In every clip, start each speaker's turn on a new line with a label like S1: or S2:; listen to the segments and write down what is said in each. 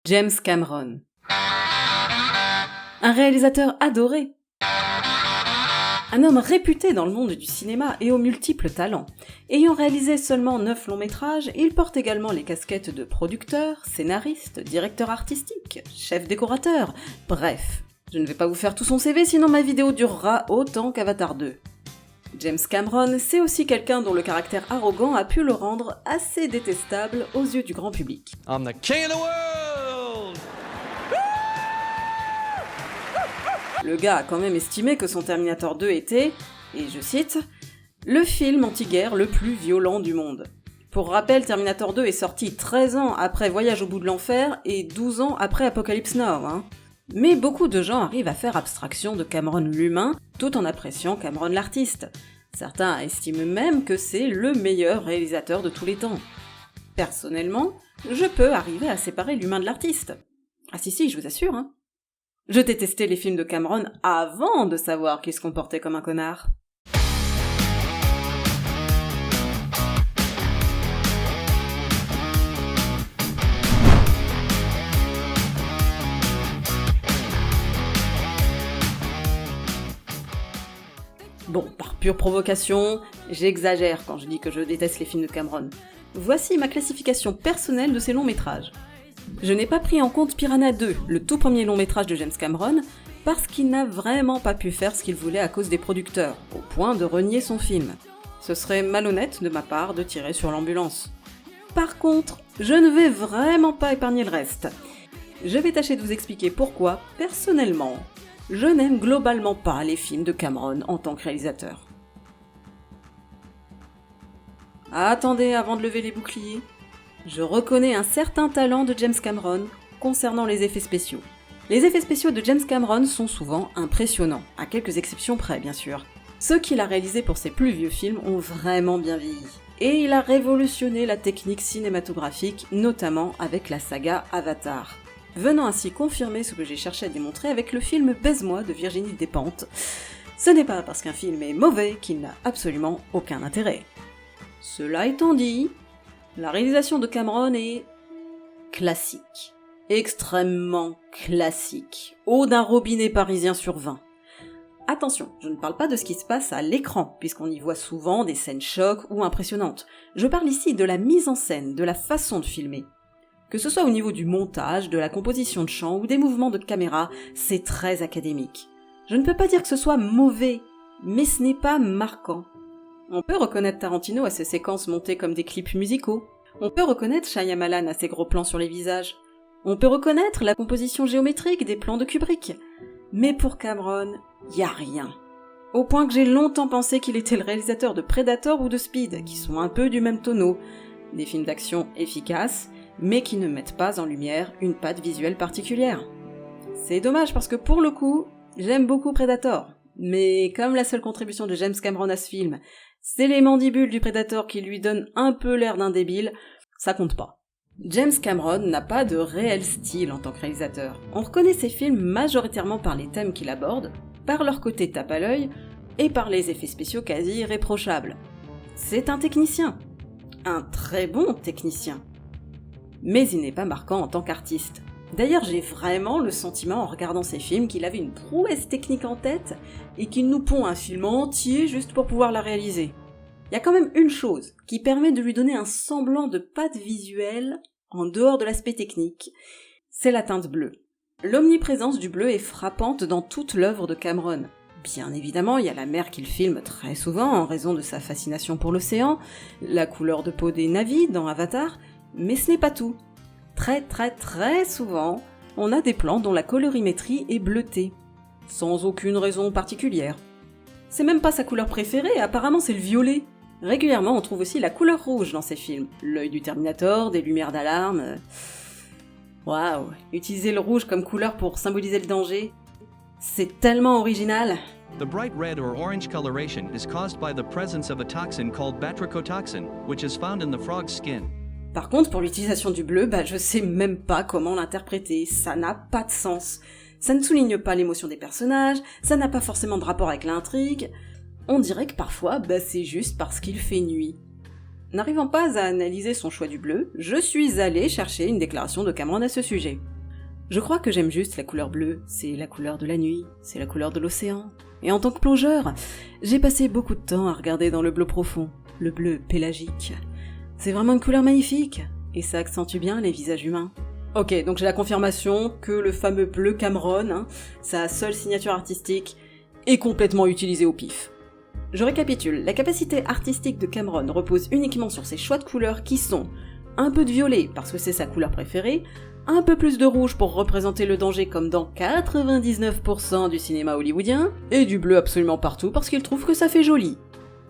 S1: James Cameron. Un réalisateur adoré. Un homme réputé dans le monde du cinéma et aux multiples talents. Ayant réalisé seulement 9 longs métrages, il porte également les casquettes de producteur, scénariste, directeur artistique, chef décorateur, bref. Je ne vais pas vous faire tout son CV sinon ma vidéo durera autant qu'Avatar 2. James Cameron, c'est aussi quelqu'un dont le caractère arrogant a pu le rendre assez détestable aux yeux du grand public.
S2: I'm the king of the world!
S1: Le gars a quand même estimé que son Terminator 2 était, et je cite, « le film anti-guerre le plus violent du monde ». Pour rappel, Terminator 2 est sorti 13 ans après Voyage au bout de l'enfer et 12 ans après Apocalypse Now, hein. Mais beaucoup de gens arrivent à faire abstraction de Cameron l'humain, tout en appréciant Cameron l'artiste. Certains estiment même que c'est le meilleur réalisateur de tous les temps. Personnellement, je peux arriver à séparer l'humain de l'artiste. Ah si, je vous assure, hein. Je détestais les films de Cameron avant de savoir qu'il se comportait comme un connard. Bon, par pure provocation, j'exagère quand je dis que je déteste les films de Cameron. Voici ma classification personnelle de ces longs métrages. Je n'ai pas pris en compte Piranha 2, le tout premier long métrage de James Cameron, parce qu'il n'a vraiment pas pu faire ce qu'il voulait à cause des producteurs, au point de renier son film. Ce serait malhonnête de ma part de tirer sur l'ambulance. Par contre, je ne vais vraiment pas épargner le reste. Je vais tâcher de vous expliquer pourquoi, personnellement, je n'aime globalement pas les films de Cameron en tant que réalisateur. Attendez avant de lever les boucliers. Je reconnais un certain talent de James Cameron concernant les effets spéciaux. Les effets spéciaux de James Cameron sont souvent impressionnants, à quelques exceptions près bien sûr. Ceux qu'il a réalisés pour ses plus vieux films ont vraiment bien vieilli. Et il a révolutionné la technique cinématographique, notamment avec la saga Avatar. Venant ainsi confirmer ce que j'ai cherché à démontrer avec le film Baise-moi de Virginie Despentes. Ce n'est pas parce qu'un film est mauvais qu'il n'a absolument aucun intérêt. Cela étant dit, la réalisation de Cameron est classique. Extrêmement classique. Eau d'un robinet parisien sur 20. Attention, je ne parle pas de ce qui se passe à l'écran, puisqu'on y voit souvent des scènes chocs ou impressionnantes. Je parle ici de la mise en scène, de la façon de filmer. Que ce soit au niveau du montage, de la composition de chant ou des mouvements de caméra, c'est très académique. Je ne peux pas dire que ce soit mauvais, mais ce n'est pas marquant. On peut reconnaître Tarantino à ses séquences montées comme des clips musicaux. On peut reconnaître Shyamalan à ses gros plans sur les visages. On peut reconnaître la composition géométrique des plans de Kubrick. Mais pour Cameron, y a rien. Au point que j'ai longtemps pensé qu'il était le réalisateur de Predator ou de Speed, qui sont un peu du même tonneau. Des films d'action efficaces, mais qui ne mettent pas en lumière une patte visuelle particulière. C'est dommage parce que pour le coup, j'aime beaucoup Predator. Mais comme la seule contribution de James Cameron à ce film, c'est les mandibules du Predator qui lui donnent un peu l'air d'un débile, ça compte pas. James Cameron n'a pas de réel style en tant que réalisateur. On reconnaît ses films majoritairement par les thèmes qu'il aborde, par leur côté tape à l'œil, et par les effets spéciaux quasi irréprochables. C'est un technicien. Un très bon technicien. Mais il n'est pas marquant en tant qu'artiste. D'ailleurs, j'ai vraiment le sentiment en regardant ces films qu'il avait une prouesse technique en tête et qu'il nous pond un film entier juste pour pouvoir la réaliser. Il y a quand même une chose qui permet de lui donner un semblant de patte visuelle en dehors de l'aspect technique, c'est la teinte bleue. L'omniprésence du bleu est frappante dans toute l'œuvre de Cameron. Bien évidemment, il y a la mer qu'il filme très souvent en raison de sa fascination pour l'océan, la couleur de peau des Na'vi dans Avatar, mais ce n'est pas tout. Très souvent, on a des plans dont la colorimétrie est bleutée, sans aucune raison particulière. C'est même pas sa couleur préférée, apparemment c'est le violet. Régulièrement, on trouve aussi la couleur rouge dans ces films. L'œil du Terminator, des lumières d'alarme... Waouh, utiliser le rouge comme couleur pour symboliser le danger, c'est tellement original.
S2: The bright red or orange coloration is caused by the presence of a toxin called batrachotoxin, which is found in the frog's skin.
S1: Par contre, pour l'utilisation du bleu, je sais même pas comment l'interpréter, ça n'a pas de sens. Ça ne souligne pas l'émotion des personnages, ça n'a pas forcément de rapport avec l'intrigue. On dirait que parfois, c'est juste parce qu'il fait nuit. N'arrivant pas à analyser son choix du bleu, je suis allée chercher une déclaration de Cameron à ce sujet. Je crois que j'aime juste la couleur bleue, c'est la couleur de la nuit, c'est la couleur de l'océan. Et en tant que plongeur, j'ai passé beaucoup de temps à regarder dans le bleu profond, le bleu pélagique. C'est vraiment une couleur magnifique, et ça accentue bien les visages humains. Ok, donc j'ai la confirmation que le fameux bleu Cameron, sa seule signature artistique, est complètement utilisé au pif. Je récapitule, la capacité artistique de Cameron repose uniquement sur ses choix de couleurs qui sont un peu de violet parce que c'est sa couleur préférée, un peu plus de rouge pour représenter le danger comme dans 99% du cinéma hollywoodien, et du bleu absolument partout parce qu'il trouve que ça fait joli.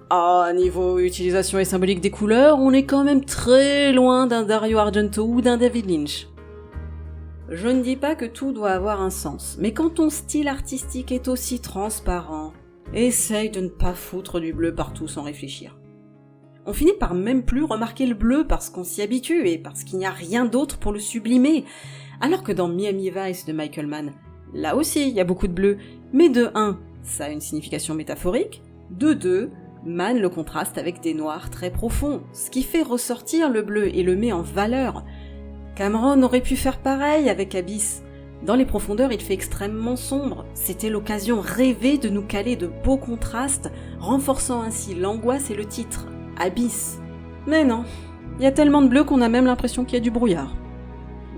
S1: Ah, niveau utilisation et symbolique des couleurs, on est quand même très loin d'un Dario Argento ou d'un David Lynch. Je ne dis pas que tout doit avoir un sens, mais quand ton style artistique est aussi transparent, essaye de ne pas foutre du bleu partout sans réfléchir. On finit par même plus remarquer le bleu parce qu'on s'y habitue et parce qu'il n'y a rien d'autre pour le sublimer. Alors que dans Miami Vice de Michael Mann, là aussi il y a beaucoup de bleu, mais de 1, ça a une signification métaphorique, de 2, Mann le contraste avec des noirs très profonds, ce qui fait ressortir le bleu et le met en valeur. Cameron aurait pu faire pareil avec Abyss. Dans les profondeurs, il fait extrêmement sombre. C'était l'occasion rêvée de nous caler de beaux contrastes, renforçant ainsi l'angoisse et le titre, Abyss. Mais non, il y a tellement de bleu qu'on a même l'impression qu'il y a du brouillard.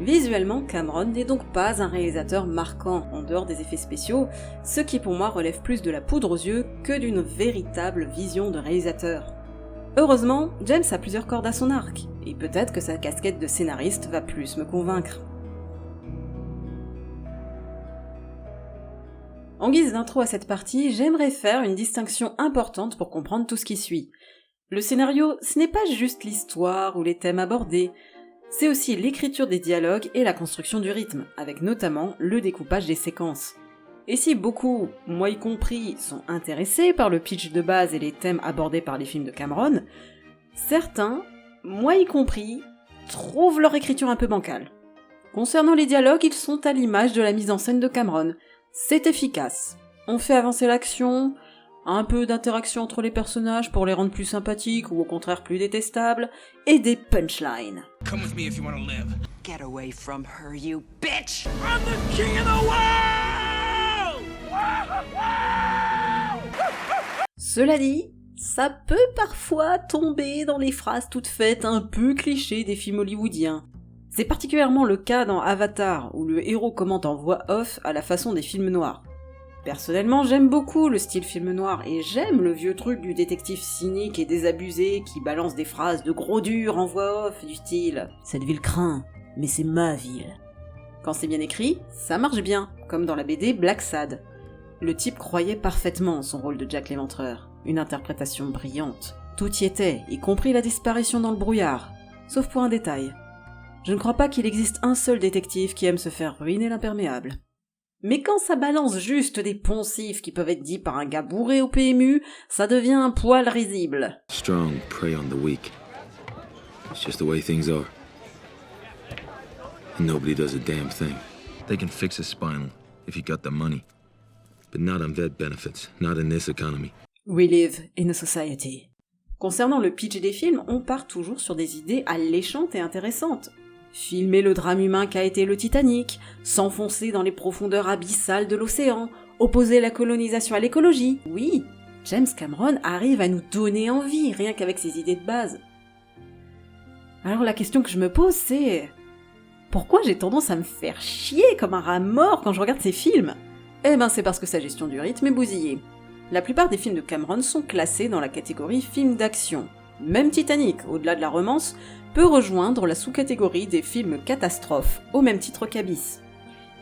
S1: Visuellement, Cameron n'est donc pas un réalisateur marquant en dehors des effets spéciaux, ce qui pour moi relève plus de la poudre aux yeux que d'une véritable vision de réalisateur. Heureusement, James a plusieurs cordes à son arc, et peut-être que sa casquette de scénariste va plus me convaincre. En guise d'intro à cette partie, j'aimerais faire une distinction importante pour comprendre tout ce qui suit. Le scénario, ce n'est pas juste l'histoire ou les thèmes abordés, c'est aussi l'écriture des dialogues et la construction du rythme, avec notamment le découpage des séquences. Et si beaucoup, moi y compris, sont intéressés par le pitch de base et les thèmes abordés par les films de Cameron, certains, moi y compris, trouvent leur écriture un peu bancale. Concernant les dialogues, ils sont à l'image de la mise en scène de Cameron. C'est efficace. On fait avancer l'action, un peu d'interaction entre les personnages pour les rendre plus sympathiques ou au contraire plus détestables, et des punchlines.
S3: Come with me if you want to live.
S4: Get away from her, you bitch!
S3: I'm the king of the world!
S1: Cela dit, ça peut parfois tomber dans les phrases toutes faites un peu clichés des films hollywoodiens. C'est particulièrement le cas dans Avatar, où le héros commente en voix off à la façon des films noirs. Personnellement, j'aime beaucoup le style film noir, et j'aime le vieux truc du détective cynique et désabusé qui balance des phrases de gros dur en voix off du style « Cette ville craint, mais c'est ma ville ». Quand c'est bien écrit, ça marche bien, comme dans la BD Black Sad. Le type croyait parfaitement en son rôle de Jack l'Éventreur, une interprétation brillante. Tout y était, y compris la disparition dans le brouillard, sauf pour un détail. Je ne crois pas qu'il existe un seul détective qui aime se faire ruiner l'imperméable. Mais quand ça balance juste des poncifs qui peuvent être dits par un gars bourré au PMU, ça devient un poil risible.
S5: Strong prey on the weak. It's just the way things are. And nobody does a damn thing. They can fix a spinal if you got the money. But not on vet benefits, not in this economy.
S1: We live in a society. Concernant le pitch des films, on part toujours sur des idées alléchantes et intéressantes. Filmer le drame humain qu'a été le Titanic, s'enfoncer dans les profondeurs abyssales de l'océan, opposer la colonisation à l'écologie. Oui, James Cameron arrive à nous donner envie, rien qu'avec ses idées de base. Alors la question que je me pose, c'est... pourquoi j'ai tendance à me faire chier comme un rat mort quand je regarde ces films ? Eh ben c'est parce que sa gestion du rythme est bousillée. La plupart des films de Cameron sont classés dans la catégorie film d'action. Même Titanic, au-delà de la romance, peut rejoindre la sous-catégorie des films catastrophes, au même titre qu'Abyss.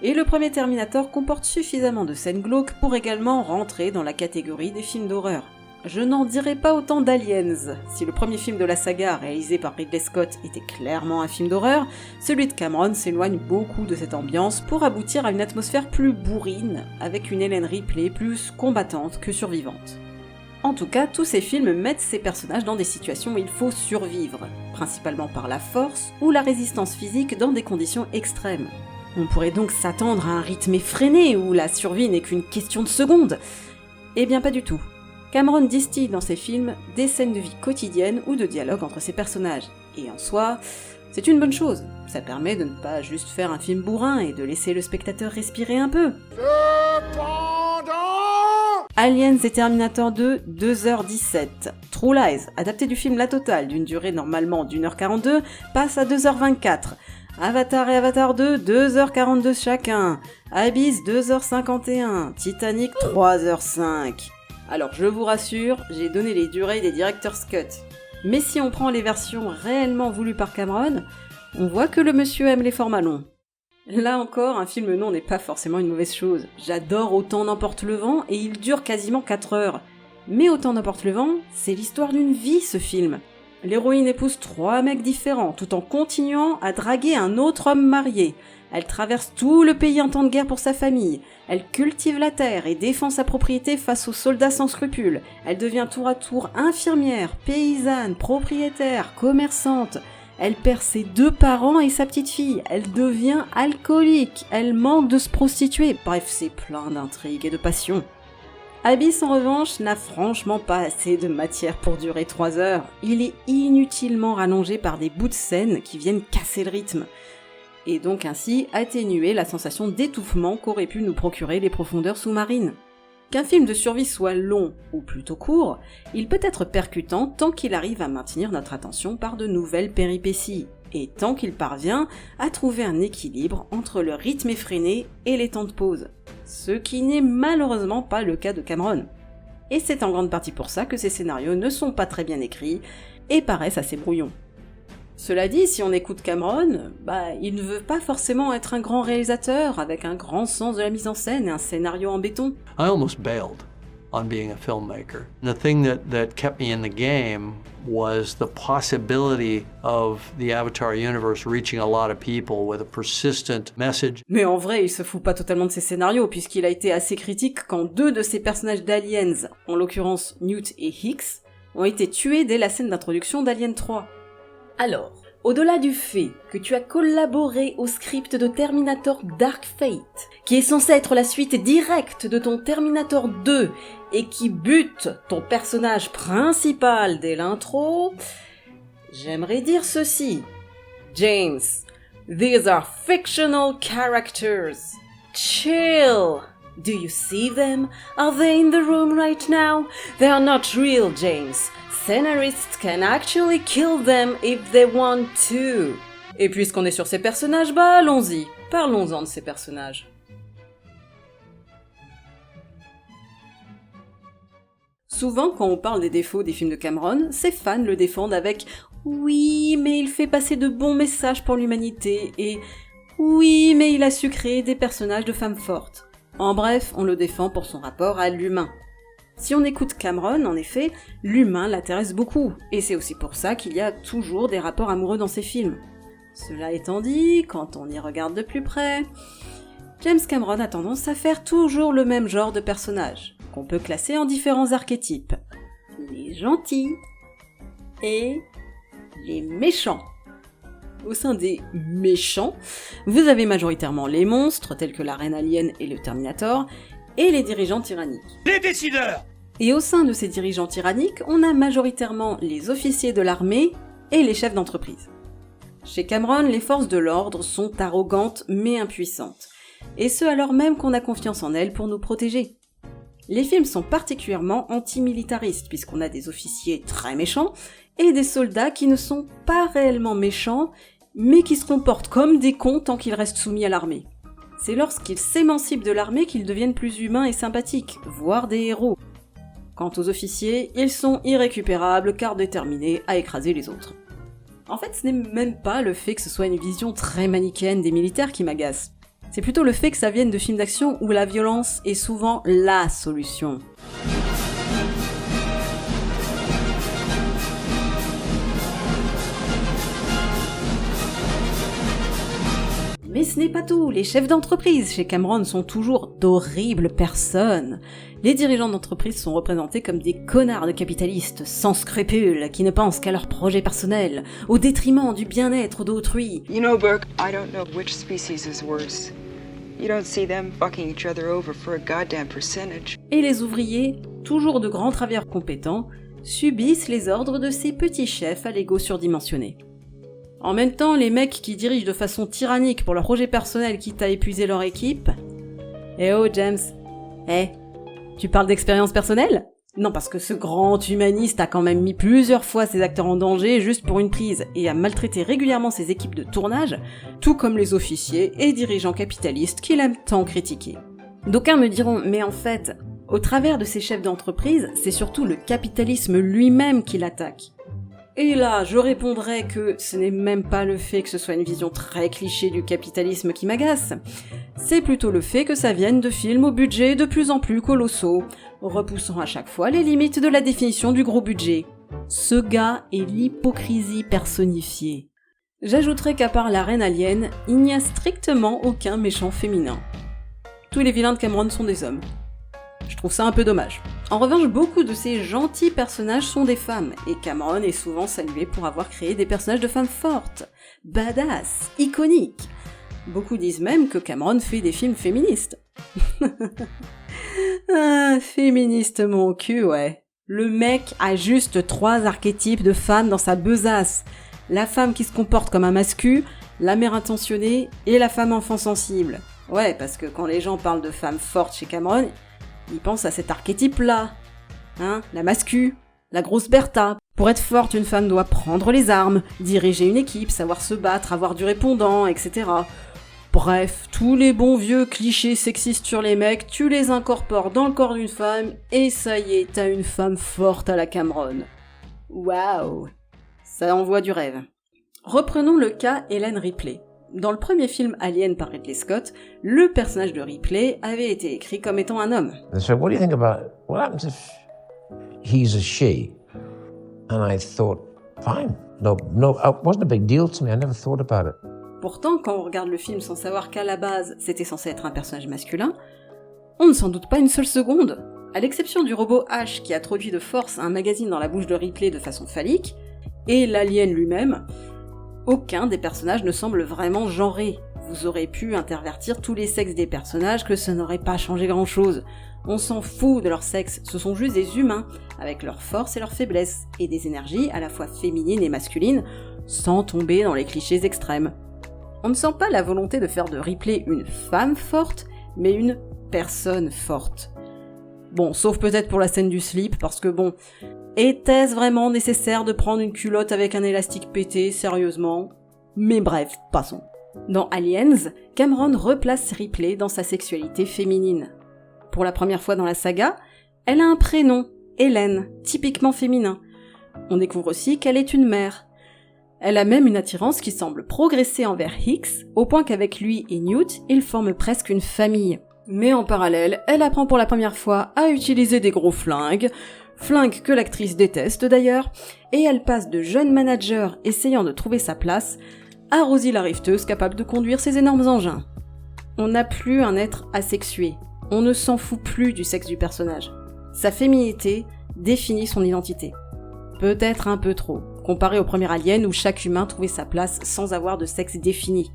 S1: Et le premier Terminator comporte suffisamment de scènes glauques pour également rentrer dans la catégorie des films d'horreur. Je n'en dirai pas autant d'Aliens. Si le premier film de la saga, réalisé par Ridley Scott, était clairement un film d'horreur, celui de Cameron s'éloigne beaucoup de cette ambiance pour aboutir à une atmosphère plus bourrine, avec une Ellen Ripley plus combattante que survivante. En tout cas, tous ces films mettent ces personnages dans des situations où il faut survivre, principalement par la force ou la résistance physique dans des conditions extrêmes. On pourrait donc s'attendre à un rythme effréné où la survie n'est qu'une question de secondes. Eh bien pas du tout. Cameron distille dans ses films des scènes de vie quotidienne ou de dialogue entre ses personnages. Et en soi, c'est une bonne chose. Ça permet de ne pas juste faire un film bourrin et de laisser le spectateur respirer un peu. Aliens et Terminator 2, 2h17. True Lies, adapté du film La Totale, d'une durée normalement d'1h42, passe à 2h24. Avatar et Avatar 2, 2h42 chacun. Abyss, 2h51. Titanic, 3h05. Alors je vous rassure, j'ai donné les durées des Director's Cut. Mais si on prend les versions réellement voulues par Cameron, on voit que le monsieur aime les formats longs. Là encore, un film long n'est pas forcément une mauvaise chose. J'adore Autant n'emporte le vent et il dure quasiment 4 heures. Mais Autant n'emporte le vent, c'est l'histoire d'une vie ce film. L'héroïne épouse 3 mecs différents tout en continuant à draguer un autre homme marié. Elle traverse tout le pays en temps de guerre pour sa famille. Elle cultive la terre et défend sa propriété face aux soldats sans scrupules. Elle devient tour à tour infirmière, paysanne, propriétaire, commerçante. Elle perd ses 2 parents et sa petite fille. Elle devient alcoolique. Elle manque de se prostituer. Bref, c'est plein d'intrigues et de passion. Abyss, en revanche, n'a franchement pas assez de matière pour durer 3 heures. Il est inutilement rallongé par des bouts de scène qui viennent casser le rythme. Et donc ainsi atténuer la sensation d'étouffement qu'auraient pu nous procurer les profondeurs sous-marines. Qu'un film de survie soit long ou plutôt court, il peut être percutant tant qu'il arrive à maintenir notre attention par de nouvelles péripéties, et tant qu'il parvient à trouver un équilibre entre le rythme effréné et les temps de pause. Ce qui n'est malheureusement pas le cas de Cameron. Et c'est en grande partie pour ça que ses scénarios ne sont pas très bien écrits et paraissent assez brouillons. Cela dit, si on écoute Cameron, il ne veut pas forcément être un grand réalisateur avec un grand sens de la mise en scène et un scénario en béton.
S6: I almost bailed on being a filmmaker. The thing that kept me in the game was the possibility of the Avatar universe reaching a lot of people with a persistent message.
S1: Mais en vrai, il se fout pas totalement de ses scénarios puisqu'il a été assez critique quand 2 de ses personnages d'Aliens, en l'occurrence Newt et Hicks, ont été tués dès la scène d'introduction d'Alien 3. Alors, au-delà du fait que tu as collaboré au script de Terminator Dark Fate, qui est censé être la suite directe de ton Terminator 2 et qui bute ton personnage principal dès l'intro, j'aimerais dire ceci. James, these are fictional characters. Chill. Do you see them? Are they in the room right now? They are not real, James. Scenarists can actually kill them if they want to. Et puisqu'on est sur ces personnages, allons-y. Parlons-en de ces personnages. Souvent, quand on parle des défauts des films de Cameron, ses fans le défendent avec « Oui, mais il fait passer de bons messages pour l'humanité » et « Oui, mais il a su créer des personnages de femmes fortes ». En bref, on le défend pour son rapport à l'humain. Si on écoute Cameron, en effet, l'humain l'intéresse beaucoup, et c'est aussi pour ça qu'il y a toujours des rapports amoureux dans ses films. Cela étant dit, quand on y regarde de plus près, James Cameron a tendance à faire toujours le même genre de personnage, qu'on peut classer en différents archétypes. Les gentils et les méchants. Au sein des méchants, vous avez majoritairement les monstres, tels que la reine alien et le Terminator, et les dirigeants tyranniques.
S3: Les décideurs!
S1: Et au sein de ces dirigeants tyranniques, on a majoritairement les officiers de l'armée et les chefs d'entreprise. Chez Cameron, les forces de l'ordre sont arrogantes mais impuissantes, et ce alors même qu'on a confiance en elles pour nous protéger. Les films sont particulièrement antimilitaristes, puisqu'on a des officiers très méchants, et des soldats qui ne sont pas réellement méchants, mais qui se comportent comme des cons tant qu'ils restent soumis à l'armée. C'est lorsqu'ils s'émancipent de l'armée qu'ils deviennent plus humains et sympathiques, voire des héros. Quant aux officiers, ils sont irrécupérables car déterminés à écraser les autres. En fait, ce n'est même pas le fait que ce soit une vision très manichéenne des militaires qui m'agace. C'est plutôt le fait que ça vienne de films d'action où la violence est souvent LA solution. Mais ce n'est pas tout, les chefs d'entreprise chez Cameron sont toujours d'horribles personnes. Les dirigeants d'entreprise sont représentés comme des connards de capitalistes, sans scrupules, qui ne pensent qu'à leur projet personnel, au détriment du bien-être d'autrui.
S4: You know, Burke, I don't know which species is worse. You don't see them fucking each other over for a goddamn percentage.
S1: Et les ouvriers toujours de grands travailleurs compétents, subissent les ordres de ces petits chefs à l'ego surdimensionné. En même temps, les mecs qui dirigent de façon tyrannique pour leur projet personnel quitte à épuiser leur équipe... Eh oh James, tu parles d'expérience personnelle ? Non, parce que ce grand humaniste a quand même mis plusieurs fois ses acteurs en danger juste pour une prise et a maltraité régulièrement ses équipes de tournage, tout comme les officiers et dirigeants capitalistes qu'il aime tant critiquer. D'aucuns me diront, mais en fait, au travers de ces chefs d'entreprise, c'est surtout le capitalisme lui-même qui l'attaque. Et là, je répondrai que ce n'est même pas le fait que ce soit une vision très cliché du capitalisme qui m'agace, c'est plutôt le fait que ça vienne de films au budget de plus en plus colossaux, repoussant à chaque fois les limites de la définition du gros budget. Ce gars est l'hypocrisie personnifiée. J'ajouterai qu'à part la reine alien, il n'y a strictement aucun méchant féminin. Tous les vilains de Cameron sont des hommes. Je trouve ça un peu dommage. En revanche, beaucoup de ces gentils personnages sont des femmes, et Cameron est souvent salué pour avoir créé des personnages de femmes fortes, badass, iconiques. Beaucoup disent même que Cameron fait des films féministes. Ah, féministe mon cul, ouais. Le mec a juste 3 archétypes de femmes dans sa besace. La femme qui se comporte comme un mascu, la mère intentionnée et la femme enfant sensible. Ouais, parce que quand les gens parlent de femmes fortes chez Cameron, ils pensent à cet archétype-là. Hein, la mascu, la grosse Bertha. Pour être forte, une femme doit prendre les armes, diriger une équipe, savoir se battre, avoir du répondant, etc. Bref, tous les bons vieux clichés sexistes sur les mecs, tu les incorpores dans le corps d'une femme, et ça y est, t'as une femme forte à la Cameron. Waouh, ça envoie du rêve. Reprenons le cas Ellen Ripley. Dans le premier film Alien par Ridley Scott, le personnage de Ripley avait été écrit comme étant un homme.
S7: So what do you think about what happens if he's a she? And I thought, fine. No, it wasn't a big deal to me. I never thought about it.
S1: Pourtant, quand on regarde le film sans savoir qu'à la base, c'était censé être un personnage masculin, on ne s'en doute pas une seule seconde. À l'exception du robot H qui introduit de force un magazine dans la bouche de Ripley de façon phallique, et l'alien lui-même, aucun des personnages ne semble vraiment genré. Vous aurez pu intervertir tous les sexes des personnages que ça n'aurait pas changé grand-chose. On s'en fout de leur sexe, ce sont juste des humains, avec leurs forces et leurs faiblesses, et des énergies à la fois féminines et masculines, sans tomber dans les clichés extrêmes. On ne sent pas la volonté de faire de Ripley une femme forte, mais une personne forte. Bon, sauf peut-être pour la scène du slip, parce que bon, était-ce vraiment nécessaire de prendre une culotte avec un élastique pété, sérieusement ? Mais bref, passons. Dans Aliens, Cameron replace Ripley dans sa sexualité féminine. Pour la première fois dans la saga, elle a un prénom, Hélène, typiquement féminin. On découvre aussi qu'elle est une mère. Elle a même une attirance qui semble progresser envers Hicks, au point qu'avec lui et Newt, ils forment presque une famille. Mais en parallèle, elle apprend pour la première fois à utiliser des gros flingues que l'actrice déteste d'ailleurs, et elle passe de jeune manager essayant de trouver sa place à Rosie la rifteuse capable de conduire ses énormes engins. On n'a plus un être asexué, on ne s'en fout plus du sexe du personnage. Sa féminité définit son identité. Peut-être un peu trop, comparé au premier Alien où chaque humain trouvait sa place sans avoir de sexe défini.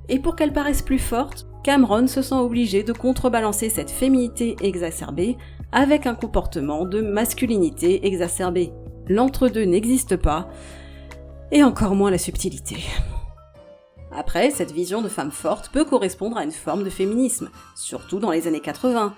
S1: Et pour qu'elle paraisse plus forte, Cameron se sent obligé de contrebalancer cette féminité exacerbée avec un comportement de masculinité exacerbée. L'entre-deux n'existe pas, et encore moins la subtilité. Après, cette vision de femme forte peut correspondre à une forme de féminisme, surtout dans les années 80.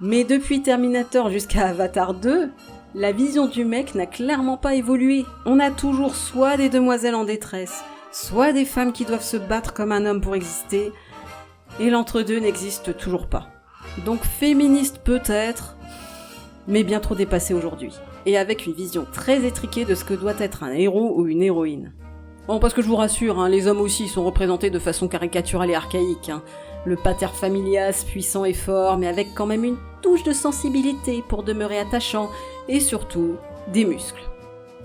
S1: Mais depuis Terminator jusqu'à Avatar 2, la vision du mec n'a clairement pas évolué. On a toujours soit des demoiselles en détresse, soit des femmes qui doivent se battre comme un homme pour exister, et l'entre-deux n'existe toujours pas. Donc féministe peut-être, mais bien trop dépassé aujourd'hui, et avec une vision très étriquée de ce que doit être un héros ou une héroïne. Bon, parce que je vous rassure, les hommes aussi sont représentés de façon caricaturale et archaïque. Le pater familias puissant et fort, mais avec quand même une touche de sensibilité pour demeurer attachant, et surtout, des muscles.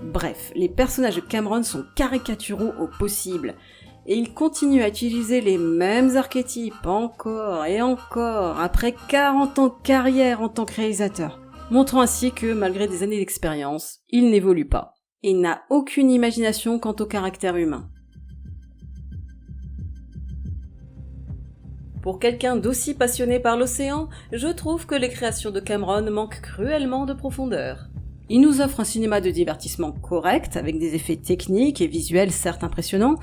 S1: Bref, les personnages de Cameron sont caricaturaux au possible, et il continue à utiliser les mêmes archétypes encore et encore, après 40 ans de carrière en tant que réalisateur, montrant ainsi que, malgré des années d'expérience, il n'évolue pas, et n'a aucune imagination quant au caractère humain. Pour quelqu'un d'aussi passionné par l'océan, je trouve que les créations de Cameron manquent cruellement de profondeur. Il nous offre un cinéma de divertissement correct, avec des effets techniques et visuels certes impressionnants,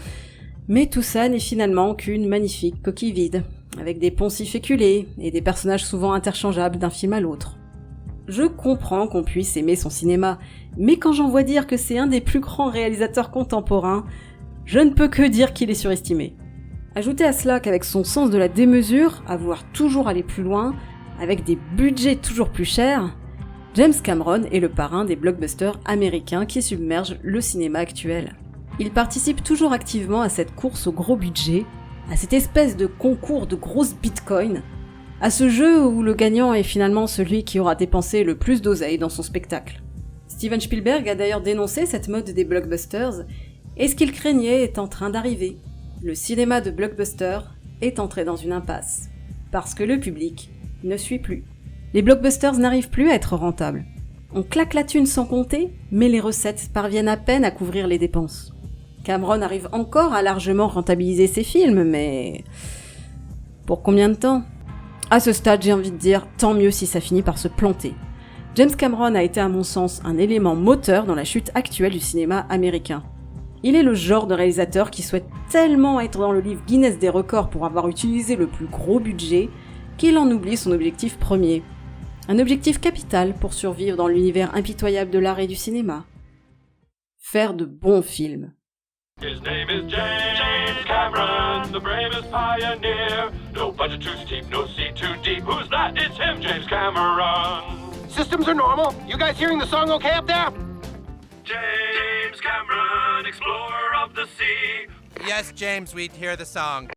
S1: mais tout ça n'est finalement qu'une magnifique coquille vide, avec des poncifs éculés et des personnages souvent interchangeables d'un film à l'autre. Je comprends qu'on puisse aimer son cinéma, mais quand j'en vois dire que c'est un des plus grands réalisateurs contemporains, je ne peux que dire qu'il est surestimé. Ajoutez à cela qu'avec son sens de la démesure, à vouloir toujours aller plus loin, avec des budgets toujours plus chers, James Cameron est le parrain des blockbusters américains qui submergent le cinéma actuel. Il participe toujours activement à cette course au gros budget, à cette espèce de concours de grosses bitcoins, à ce jeu où le gagnant est finalement celui qui aura dépensé le plus d'oseille dans son spectacle. Steven Spielberg a d'ailleurs dénoncé cette mode des blockbusters, et ce qu'il craignait est en train d'arriver. Le cinéma de blockbuster est entré dans une impasse, parce que le public ne suit plus. Les blockbusters n'arrivent plus à être rentables. On claque la thune sans compter, mais les recettes parviennent à peine à couvrir les dépenses. Cameron arrive encore à largement rentabiliser ses films, mais... pour combien de temps ? À ce stade, j'ai envie de dire, tant mieux si ça finit par se planter. James Cameron a été à mon sens un élément moteur dans la chute actuelle du cinéma américain. Il est le genre de réalisateur qui souhaite tellement être dans le livre Guinness des records pour avoir utilisé le plus gros budget qu'il en oublie son objectif premier. Un objectif capital pour survivre dans l'univers impitoyable de l'art et du cinéma. Faire de bons films.
S8: His name is James Cameron, the bravest pioneer. No budget too steep, no sea too deep. Who's that? It's him, James Cameron.
S3: Systems are normal. You guys hearing the song okay up there?
S8: James Cameron, explorer of the sea.
S3: Yes, James, we hear the song.